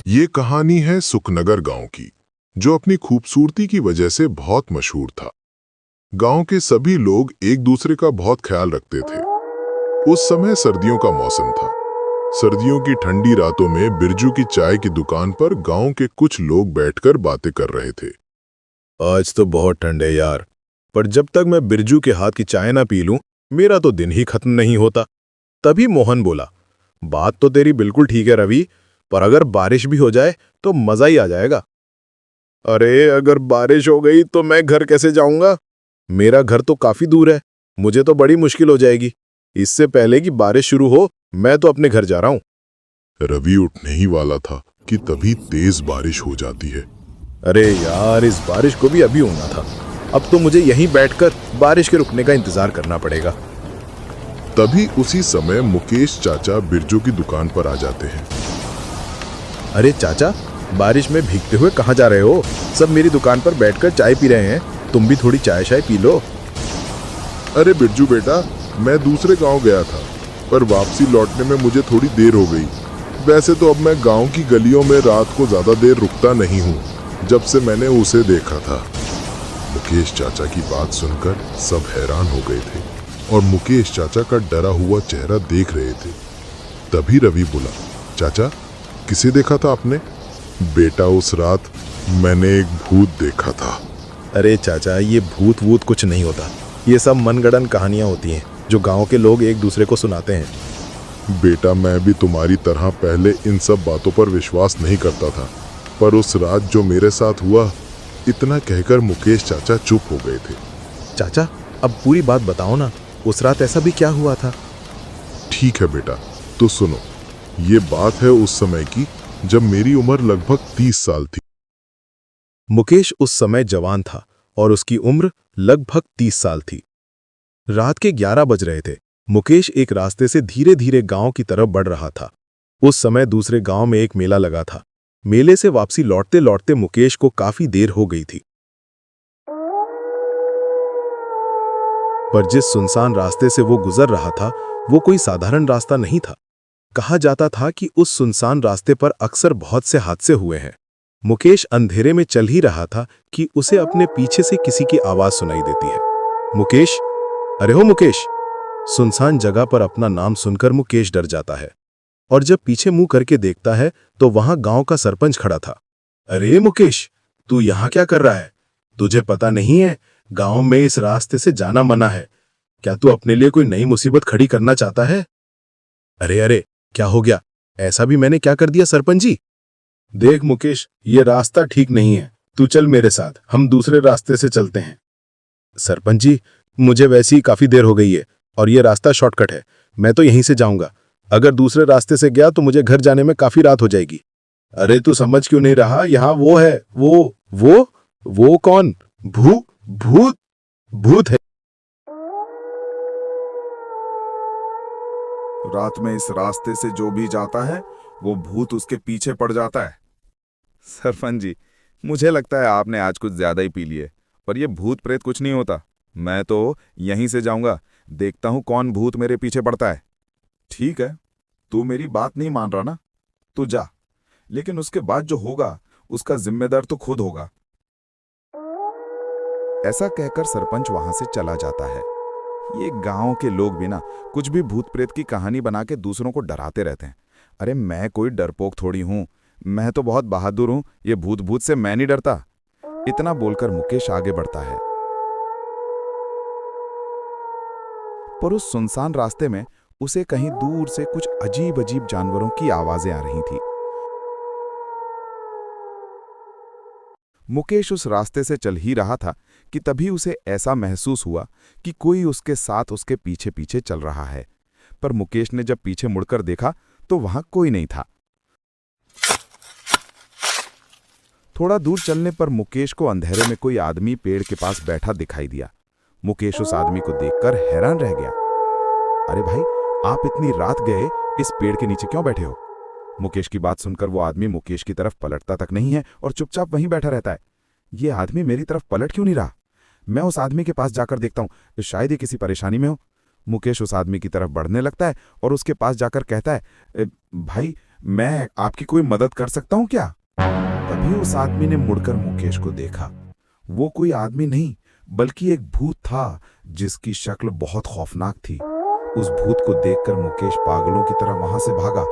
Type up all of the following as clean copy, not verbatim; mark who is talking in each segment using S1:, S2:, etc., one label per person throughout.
S1: ये कहानी है सुखनगर गांव की, जो अपनी खूबसूरती की वजह से बहुत मशहूर था। गांव के सभी लोग एक दूसरे का बहुत ख्याल रखते थे। उस समय सर्दियों का मौसम था। सर्दियों की ठंडी रातों में बिरजू की चाय की दुकान पर गांव के कुछ लोग बैठकर बातें कर रहे थे।
S2: आज तो बहुत ठंड है यार, पर जब तक मैं बिरजू के हाथ की चाय ना पी लूं, मेरा तो दिन ही खत्म नहीं होता। तभी मोहन बोला, बात तो तेरी बिल्कुल ठीक है रवि, पर अगर बारिश भी हो जाए तो मजा ही आ जाएगा। अरे अगर बारिश हो गई तो मैं घर कैसे जाऊंगा? मेरा घर तो काफी दूर है, मुझे तो बड़ी मुश्किल हो जाएगी। इससे पहले कि बारिश शुरू हो, मैं तो अपने घर जा रहा हूं।
S1: रवि उठने ही वाला था कि तभी तेज बारिश हो जाती है।
S2: अरे यार, इस बारिश को भी अभी होना था। अब तो मुझे यहीं बैठकर बारिश के रुकने का इंतजार करना पड़ेगा।
S1: तभी उसी समय मुकेश चाचा बिरजू की दुकान पर आ जाते हैं।
S2: अरे चाचा, बारिश में भीगते हुए कहाँ जा रहे हो? सब मेरी दुकान पर बैठकर चाय पी रहे हैं, तुम भी थोड़ी चाय शाय पी लो।
S1: अरे बिरजू बेटा, मैं दूसरे गांव गया था, पर वापसी लौटने में मुझे थोड़ी देर हो गई। वैसे तो अब मैं गांव की गलियों में रात को ज्यादा देर रुकता नहीं हूँ, जब से मैंने उसे देखा था। मुकेश चाचा की बात सुनकर सब हैरान हो गए थे और मुकेश चाचा का डरा हुआ चेहरा देख रहे थे। तभी रवि बोला, चाचा, किसे देखा था आपने? बेटा, उस रात मैंने एक भूत देखा था।
S2: अरे चाचा, ये भूत वूत कुछ नहीं होता। ये सब मनगढ़ंत कहानियां होती हैं जो गांव के लोग एक दूसरे को सुनाते हैं।
S1: बेटा, मैं भी तुम्हारी तरह पहले इन सब बातों पर विश्वास नहीं करता था, पर उस रात जो मेरे साथ हुआ, इतना कहकर मुकेश चाचा चुप हो गए थे।
S2: चाचा, अब पूरी बात बताओ ना, उस रात ऐसा भी क्या हुआ था?
S1: ठीक है बेटा, तो सुनो। ये बात है उस समय की, जब मेरी उम्र लगभग 30 साल थी।
S2: मुकेश उस समय जवान था और उसकी उम्र लगभग 30 साल थी। रात के 11 बज रहे थे। मुकेश एक रास्ते से धीरे धीरे गांव की तरफ बढ़ रहा था। उस समय दूसरे गांव में एक मेला लगा था। मेले से वापसी लौटते लौटते मुकेश को काफी देर हो गई थी। पर जिस सुनसान रास्ते से वो गुजर रहा था, वो कोई साधारण रास्ता नहीं था। कहा जाता था कि उस सुनसान रास्ते पर अक्सर बहुत से हादसे हुए हैं। मुकेश अंधेरे में चल ही रहा था कि उसे अपने पीछे से किसी की आवाज सुनाई देती है। मुकेश, अरे हो मुकेश! सुनसान जगह पर अपना नाम सुनकर मुकेश डर जाता है और जब पीछे मुंह करके देखता है तो वहां गांव का सरपंच खड़ा था। अरे मुकेश, तू यहां क्या कर रहा है? तुझे पता नहीं है, गांव में इस रास्ते से जाना मना है। क्या तू अपने लिए कोई नई मुसीबत खड़ी करना चाहता है? अरे अरे, क्या हो गया? ऐसा भी मैंने क्या कर दिया सरपंच जी? देख मुकेश, ये रास्ता ठीक नहीं है, तू चल मेरे साथ, हम दूसरे रास्ते से चलते हैं। सरपंच जी, मुझे वैसे ही काफी देर हो गई है और ये रास्ता शॉर्टकट है, मैं तो यहीं से जाऊंगा। अगर दूसरे रास्ते से गया तो मुझे घर जाने में काफी रात हो जाएगी। अरे तू समझ क्यों नहीं रहा? यहाँ वो है, वो कौन? भूत भूत है।
S3: रात में इस रास्ते से जो भी जाता है, वो भूत उसके पीछे पड़ जाता है। सरपंच जी, मुझे लगता है आपने आज कुछ ज्यादा ही पी लिए, पर ये भूत प्रेत कुछ नहीं होता। मैं तो यहीं से जाऊंगा, देखता हूं कौन भूत मेरे पीछे पड़ता है। ठीक है, तू मेरी बात नहीं मान रहा ना, तू जा, लेकिन उसके बाद जो होगा उसका जिम्मेदार तो खुद होगा। ऐसा कहकर सरपंच वहां से चला जाता है। ये गांव के लोग भी ना कुछ भी भूत प्रेत की कहानी बना के दूसरों को डराते रहते हैं। अरे मैं कोई डरपोक थोड़ी हूं, मैं तो बहुत बहादुर हूं, ये भूत से मैं नहीं डरता। इतना बोलकर मुकेश आगे बढ़ता है, पर उस सुनसान रास्ते में उसे कहीं दूर से कुछ अजीब अजीब जानवरों की आवाजें आ रही थी। मुकेश उस रास्ते से चल ही रहा था कि तभी उसे ऐसा महसूस हुआ कि कोई उसके साथ उसके पीछे पीछे चल रहा है। पर मुकेश ने जब पीछे मुड़कर देखा तो वहां कोई नहीं था। थोड़ा दूर चलने पर मुकेश को अंधेरे में कोई आदमी पेड़ के पास बैठा दिखाई दिया। मुकेश उस आदमी को देखकर हैरान रह गया। अरे भाई, आप इतनी रात गए इस पेड़ के नीचे क्यों बैठे हो? मुकेश की बात सुनकर वो आदमी मुकेश की तरफ पलटता तक नहीं है और चुपचाप वहीं बैठा रहता है। ये आदमी मेरी तरफ पलट क्यों नहीं रहा? मैं उस आदमी के पास जाकर देखता हूं, शायद ये किसी परेशानी में हो। मुकेश उस आदमी की तरफ बढ़ने लगता है और उसके पास जाकर कहता है, भाई मैं आपकी कोई मदद कर सकता हूं क्या? तभी उस आदमी ने मुड़कर मुकेश को देखा। वो कोई आदमी नहीं बल्कि एक भूत था जिसकी शक्ल बहुत खौफनाक थी। उस भूत को देखकर मुकेश पागलों की तरह वहां से भागा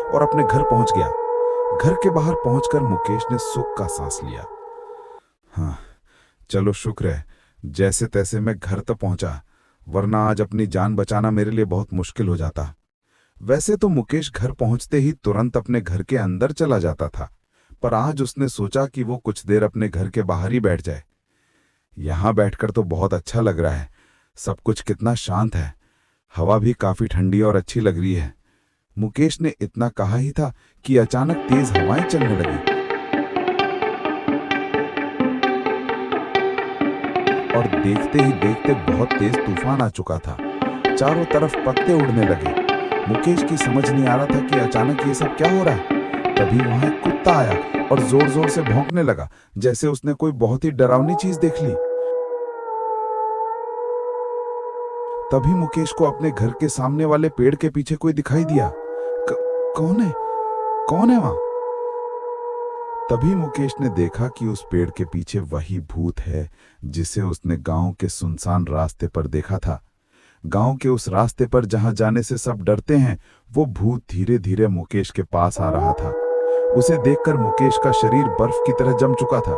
S3: और अपने घर पहुंच गया। घर के बाहर पहुंचकर मुकेश ने सुख का सांस लिया। हाँ, चलो शुक्र है जैसे तैसे मैं घर तक पहुंचा, वरना आज अपनी जान बचाना मेरे लिए बहुत मुश्किल हो जाता। वैसे तो मुकेश घर पहुंचते ही तुरंत अपने घर के अंदर चला जाता था, पर आज उसने सोचा कि वो कुछ देर अपने घर के बाहर ही बैठ जाए। यहां बैठकर तो बहुत अच्छा लग रहा है, सब कुछ कितना शांत है, हवा भी काफी ठंडी और अच्छी लग रही है। मुकेश ने इतना कहा ही था कि अचानक तेज हवाएं चलने लगी और देखते ही देखते बहुत तेज तूफान आ चुका था। चारों तरफ पत्ते उड़ने लगे। मुकेश की समझ नहीं आ रहा था कि अचानक ये सब क्या हो रहा है। तभी वहां एक कुत्ता आया और जोर जोर से भौंकने लगा, जैसे उसने कोई बहुत ही डरावनी चीज देख ली। तभी मुकेश को अपने घर के सामने वाले पेड़ के पीछे कोई दिखाई दिया। कौन है? कौन है वहां? तभी मुकेश ने देखा कि उस पेड़ के पीछे वही भूत है जिसे उसने गांव के सुनसान रास्ते पर देखा था। गांव के उस रास्ते पर जहां जाने से सब डरते हैं, वो भूत धीरे धीरे मुकेश के पास आ रहा था। उसे देखकर मुकेश का शरीर बर्फ की तरह जम चुका था।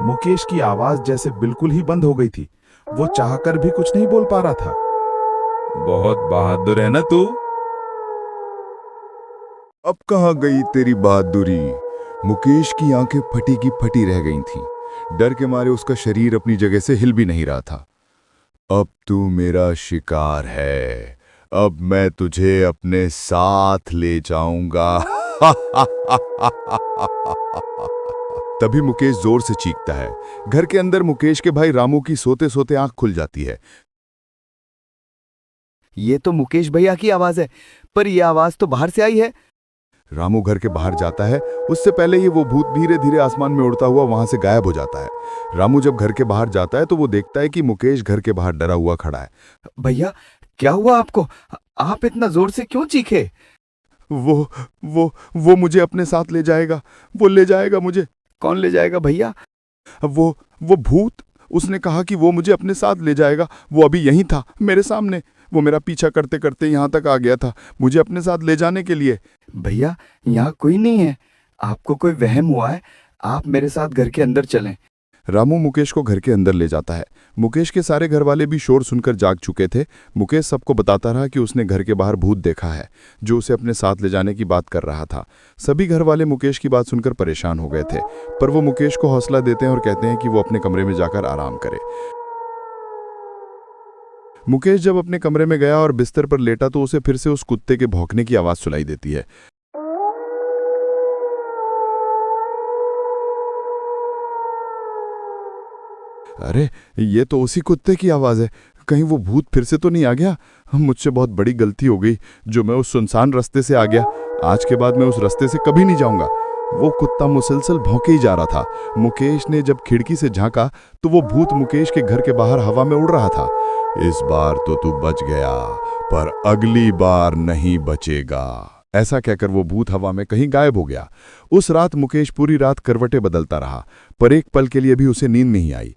S3: मुकेश की आवाज जैसे बिल्कुल ही बंद हो गई थी। वो चाहकर भी कुछ नहीं बोल पा रहा था। बहुत बहादुर है ना तू?
S4: अब कहाँ गई तेरी बहादुरी? मुकेश की आंखें फटी की फटी रह गई थीं। डर के मारे उसका शरीर अपनी जगह से हिल भी नहीं रहा था। अब तू मेरा शिकार है, अब मैं तुझे अपने साथ ले जाऊंगा। तभी मुकेश जोर से चीखता है। घर के अंदर मुकेश के भाई रामू की सोते सोते आंख खुल जाती है।
S5: ये तो मुकेश भैया की आवाज है, पर यह आवाज तो बाहर से आई है।
S4: रामू घर के बाहर जाता है। उससे पहले ही वो भूत धीरे धीरे आसमान में उड़ता हुआ वहां से गायब हो जाता है। रामू जब घर के बाहर जाता है तो वो देखता है कि मुकेश घर के बाहर डरा हुआ खड़ा है।
S5: भैया, क्या हुआ आपको? आप इतना जोर से क्यों चीखे?
S4: वो मुझे अपने साथ ले जाएगा। वो ले जाएगा मुझे।
S5: कौन ले जाएगा भैया?
S4: वो भूत। उसने कहा कि वो मुझे अपने साथ ले जाएगा। वो अभी यहीं था मेरे सामने। वो मेरा पीछा करते करते यहाँ तक आ गया था, मुझे अपने साथ ले जाने के लिए।
S5: भैया, यहाँ कोई नहीं है, आपको कोई वहम हुआ है। आप मेरे साथ घर के अंदर चलें।
S4: रामू मुकेश को घर के अंदर ले जाता है। मुकेश के सारे घर वाले भी शोर सुनकर जाग चुके थे। मुकेश सबको बताता रहा कि उसने घर के बाहर भूत देखा है जो उसे अपने साथ ले जाने की बात कर रहा था। सभी घर वाले मुकेश की बात सुनकर परेशान हो गए थे, पर वो मुकेश को हौसला देते हैं और कहते हैं कि वो अपने कमरे में जाकर आराम करे। मुकेश जब अपने कमरे में गया और बिस्तर पर लेटा तो उसे फिर से उस कुत्ते के भौंकने की आवाज सुनाई देती है। अरे, ये तो उसी कुत्ते की आवाज है। कहीं वो भूत फिर से तो नहीं आ गया? मुझसे बहुत बड़ी गलती हो गई जो मैं उस सुनसान रास्ते से आ गया। आज के बाद मैं उस रास्ते से कभी नहीं जाऊंगा। वो कुत्ता मुसलसल भौंके ही जा रहा था। मुकेश ने जब खिड़की से झांका तो वो भूत मुकेश के घर के बाहर हवा में उड़ रहा था। इस बार तो तू बच गया, पर अगली बार नहीं बचेगा, ऐसा कहकर वो भूत हवा में कहीं गायब हो गया। उस रात मुकेश पूरी रात करवटें बदलता रहा, पर एक पल के लिए भी उसे नींद नहीं आई।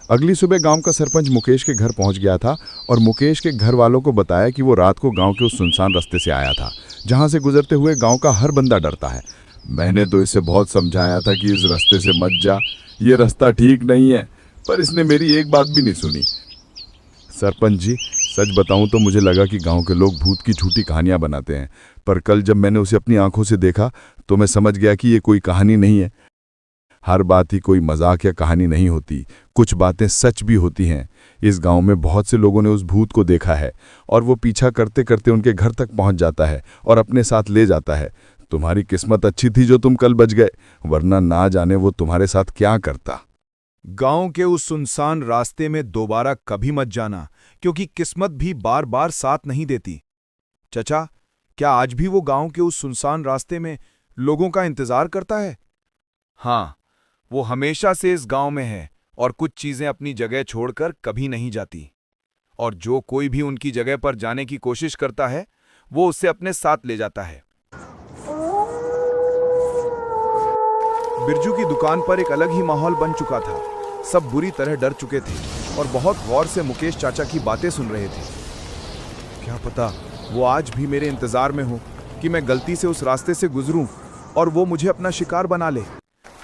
S4: अगली सुबह गांव का सरपंच मुकेश के घर पहुंच गया था और मुकेश के घर वालों को बताया कि वो रात को गांव के उस सुनसान रास्ते से आया था जहां से गुजरते हुए गांव का हर बंदा डरता है। मैंने तो इसे बहुत समझाया था कि इस रास्ते से मत जा, ये रास्ता ठीक नहीं है, पर इसने मेरी एक बात भी नहीं सुनी। सरपंच जी, सच बताऊं तो मुझे लगा कि गांव के लोग भूत की झूठी कहानियां बनाते हैं, पर कल जब मैंने उसे अपनी आंखों से देखा तो मैं समझ गया कि ये कोई कहानी नहीं है। हर बात ही कोई मजाक या कहानी नहीं होती, कुछ बातें सच भी होती हैं। इस गांव में बहुत से लोगों ने उस भूत को देखा है और वो पीछा करते करते उनके घर तक पहुंच जाता है और अपने साथ ले जाता है। तुम्हारी किस्मत अच्छी थी जो तुम कल बच गए, वरना ना जाने वो तुम्हारे साथ क्या करता।
S2: गांव के उस सुनसान रास्ते में दोबारा कभी मत जाना, क्योंकि किस्मत भी बार बार साथ नहीं देती। चचा, क्या आज भी वो गांव के उस सुनसान रास्ते में लोगों का इंतजार करता है? हाँ, वो हमेशा से इस गांव में है
S3: और कुछ चीजें अपनी जगह छोड़कर कभी नहीं जाती, और जो कोई भी उनकी जगह पर जाने की कोशिश करता है वो उसे अपने साथ ले जाता है। बिरजू की दुकान पर एक अलग ही माहौल बन चुका था। सब बुरी तरह डर चुके थे और बहुत गौर से मुकेश चाचा की बातें सुन रहे थे। क्या पता वो आज भी मेरे इंतजार में हो कि मैं गलती से उस रास्ते से गुजरूं और वो मुझे अपना शिकार बना ले।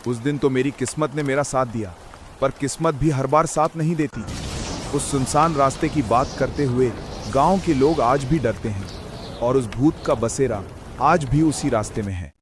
S3: उस दिन तो मेरी किस्मत ने मेरा साथ दिया, पर किस्मत भी हर बार साथ नहीं देती। उस सुनसान रास्ते की बात करते हुए गांव के लोग आज भी डरते हैं और उस भूत का बसेरा आज भी उसी रास्ते में है।